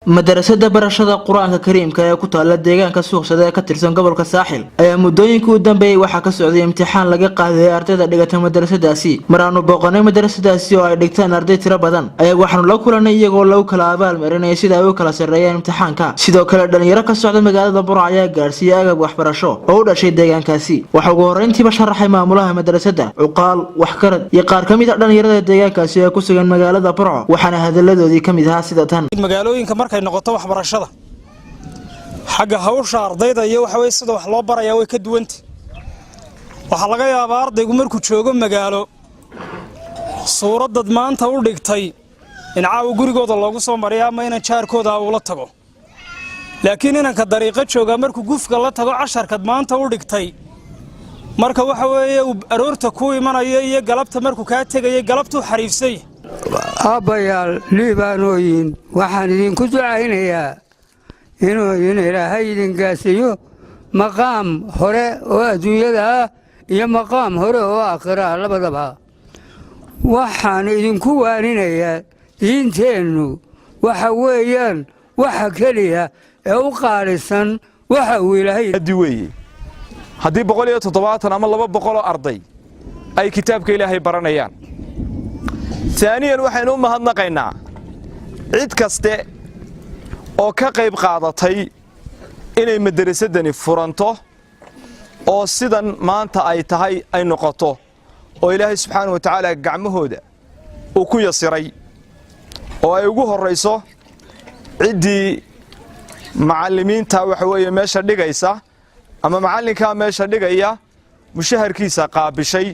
madarasada barashada quraanka kariimka ee ku taala deegaanka suuqsada ee ka tirsan gobolka saaxil ayaa muddooyinkii u dambeeyay waxa ka socday imtixaan laga qaaday ardayda dhigata madarasadaasi maraanu booqanay madarasadaasi oo ay dhigtaan arday tiro badan ayaa waxaanu la kulanay iyagoo lagu kala abaalmarinay sida ay u kala sareeyeen imtixaanka sidoo kale dhalinyaro ka socda magaalada Burco ayaa gaarsiiyay agab waxbarasho oo u dhashay deegaankaasi waxa ugu horeyntii sharaxay maamulaha madarasada uqaal wax karad iyo qaar kamid ah dhalinyarada deegaankaasi ee ku sugan magaalada Burco waxaana hadaladoodii kamid ahaa sida tan magaalooyinka markay noqoto waxbarashada xagga hawsha ardayda iyo waxa way sida wax loo barayaa way ka duwantay waxa laga yaabaa ardaygu markuu joogo magaalo suuradad maanta u dhigtay in caaw gurigooda loogu soo mariyo ama in jaarkooda uu la tago laakiin inanka dariiqo jooga markuu gufka la tago casharkad maanta u dhigtay marka waxa weeye aroorta ku imanaya iyo galabta markuu ka tagay galabtu xariifsay abayaal liibaanooyin waxaan idinku ducaynayaa inuu Ilaahay idin gaasiyo maqaam hore oo adduunyada ah iyo maqaam hore oo aakhira labadaba waxaan idinku waarinayaa diinteennu waxa weeyaan waxa kaliya ee u qaalisan waxa uu Ilaahay adiweeyay haddii 170 ama 200 arday ay kitaabka Ilaahay baranayaan ثانيا waxaan u mahadnaqaynaa cid kaste oo ka qayb qaadatay inay madrasadani furanto oo sidan maanta ay tahay ay noqoto oo Ilaahay subxaanahu wa ta'aala gacmahooda uu ku yasiray oo ay ugu horeyso cidii macallimiinta waxa weeye meesha dhigaysa ama macallinka meesha dhigaya mushaharkiisa qaabishay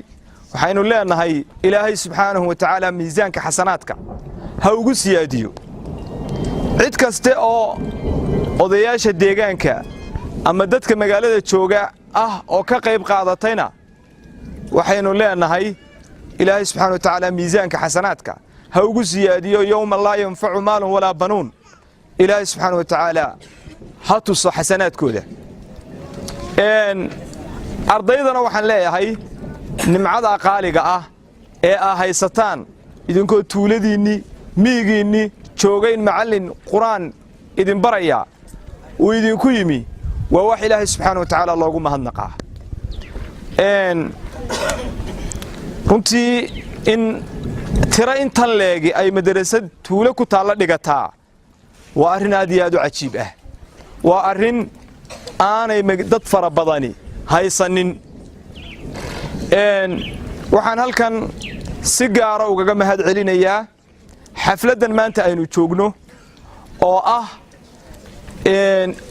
waxaynu leenahay Ilaahay subxaanahu wa ta'aala miisaanka xasanaadka ha ugu siyaadiyo cid kaste oo odayaasha deegaanka ama dadka magaalada jooga ah oo ka qayb qaadatayna waxaynu leenahay Ilaahay subxaanahu wa ta'aala miisaanka xasanaadka ha ugu siyaadiyo yawma la yanfa'u maalun wala banuun Ilaahay subxaanahu wa ta'aala ha tuso xasanaadkooda ardaydana waxaan leeyahay nimcada qaaliga ah ee haysataan idinkoo tuuladiinni miigiinni joogayn macallin quraan idin baraya oo idinku yimi waa wax Ilaahay subxaanahu wa ta'aala loogu mahadnaqaa runtii in tira intan leegi ay madrasad tuulo ku taala dhigataa waa arrin aad iyo aad u cajiib ah waa arrin aanay dad fara badani haysanin waxaan halkan si gaar ah uga mahad celinayaa xafladan maanta aynu joogno oo ah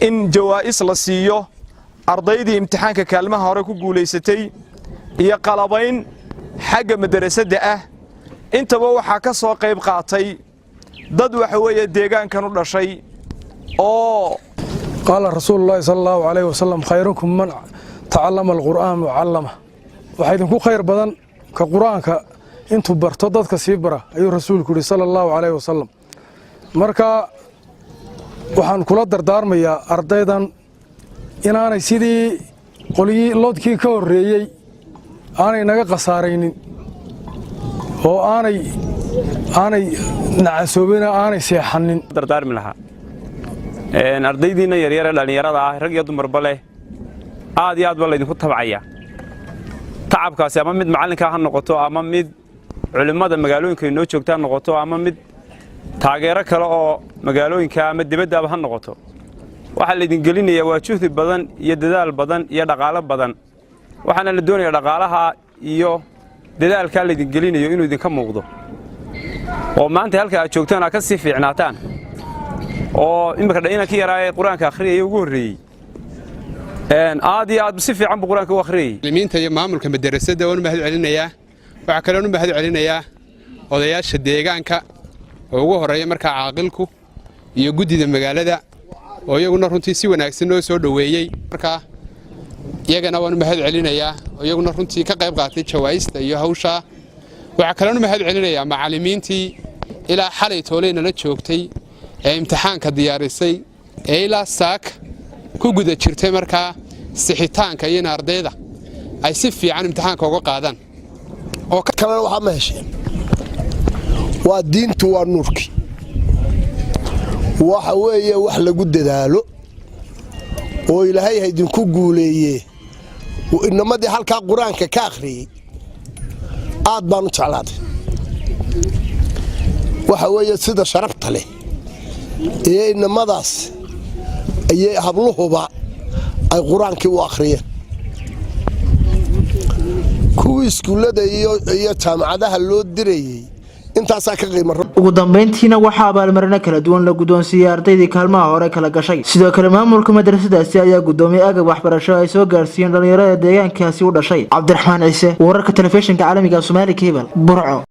in jawaa'is la siiyo ardaydii imtixaanka kaalmaha hore ku guuleysatay iyo qalabayn xagga madrasada ah intaba waxa ka soo qayb qaatay dad waxa weeye deegaankan u dhashay oo قال رسول الله صلى الله عليه وسلم خيركم من تعلم القرآن وعلمه waxay ku khayr badan ka quraanka intuu barto dadka sii bara ayuu rasuulku sallallahu alayhi wasallam marka waxaan kula dardaarmayaa ardaydan inaanay sidii qoliyii loodkii ka horeeyay aanay naga qasaareynin oo aanay nacasoobina aanay seexanin dardaarmi lahaa ardaydiina yaryar ee dhalinyarada ah rag iyo dumarba leh aad iyo aad baa idinku tabcaya تعبكاس أما مد معلن كهان نقطة أما مد علماء المجالون كينو شوكتان نقطة أما مد تاجرة كلا مجالون كامد دبده بهان نقطة واحد اللي دنقلني يواجهه البدن يددال البدن يدقالب بدن وحنا الدنيا يدقالها يو ددال كلا دنقلني يو إنه كم موضوع وما أنت هالك شوكتان أكسي في عناتان أو إما كدينا كي رأي القرآن كآخرية يقولي عادي بصفي عم بقولك واخري لمين تيجي معمول كم الدراسات ده وأنا بهذا علينا إياه وعكلنا بهذا علينا إياه وضياش الديجانك وهو رأي مركع عاقلكو يجودي المجال ده ويقولنا رنتي سوى ناقصنا سود وياي مركع يجينا وأنا بهذا علينا إياه ويقولنا رنتي كقرب قاتل شوايس يهوشا وعكلنا بهذا علينا إياه معلمين تي إلى حالة تولينا نتشوكتي امتحان كديارسي إلى ساك ku guda jirtay marka sixitaanka iyo ardayda ay si fiican imtixaanka uga qaadaan oo kale waxa ma hesheen waa diintu waa nuurki waxa weeye wax lagu dadaalo oo ilaahay idinku guuleeyay inamadii halka quraanka ka akhriyay aad baan u jeclaaday waxa weeye sida sharafta leh ee inamadaas ayay habluhuba ay quraankii u akhriyeen kuwii iskuulada iyo jaamacadaha loo dirayay intaas ka qiimo ugu dambeyntiina waxa abaalmarino kala duwan la gudoonsiiyay ardaydii kaalmaha hore kala gashay sidoo kale maamulka madrasadaasi ayaa gudoomiyay agab waxbarasho ay soo gaarsiiyeen dhalinyarada deegaankaasi u dhashay Cabdiraxmaan Ciise wararka telefishinka caalamiga Soomaali Cable Burco.